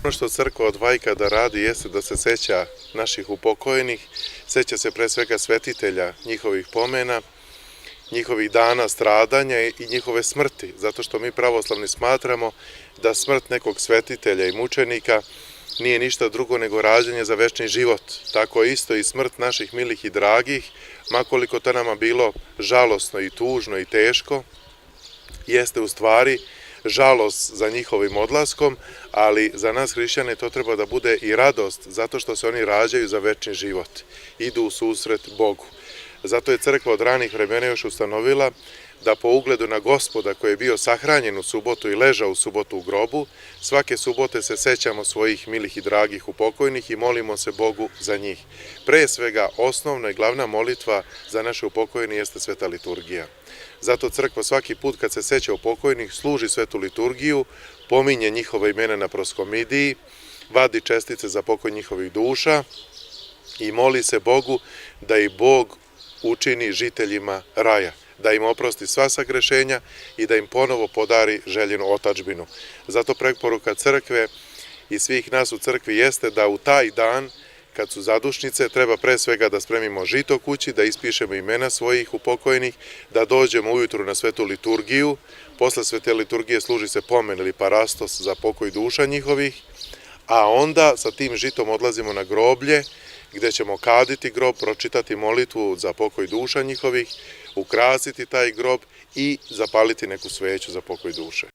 Ono što crkva od vajka da radi jeste da se seća naših upokojenih, seća se pre svega svetitelja, njihovih pomena, njihovih dana stradanja i njihove smrti, zato što mi pravoslavni smatramo da smrt nekog svetitelja i mučenika nije ništa drugo nego rađanje za večni život. Tako isto i smrt naših milih i dragih, makoliko to nama bilo žalosno i tužno i teško, jeste u stvari žalost za njihovim odlaskom, ali za nas hrišćane to treba da bude i radost, zato što se oni rađaju za večni život, idu u susret Bogu. Zato je crkva od ranih vremena još ustanovila da po ugledu na Gospoda koji je bio sahranjen u subotu i ležao u subotu u grobu, svake subote se sećamo svojih milih i dragih upokojnih i molimo se Bogu za njih. Pre svega, osnovna i glavna molitva za naše upokojene jeste sveta liturgija. Zato crkva svaki put kad se seća upokojnih služi svetu liturgiju, pominje njihova imena na proskomidiji, vadi čestice za pokoj njihovih duša i moli se Bogu da i Bog učini žiteljima raja, da im oprosti sva sagrešenja i da im ponovo podari željenu otadžbinu. Zato preporuka crkve i svih nas u crkvi jeste da u taj dan, kad su zadušnice, treba pre svega da spremimo žito kući, da ispišemo imena svojih upokojenih, da dođemo ujutru na svetu liturgiju, posle svete liturgije služi se pomen ili parastos za pokoj duša njihovih, a onda sa tim žitom odlazimo na groblje, gde ćemo kaditi grob, pročitati molitvu za pokoj duša njihovih, ukrasiti taj grob i zapaliti neku sveću za pokoj duše.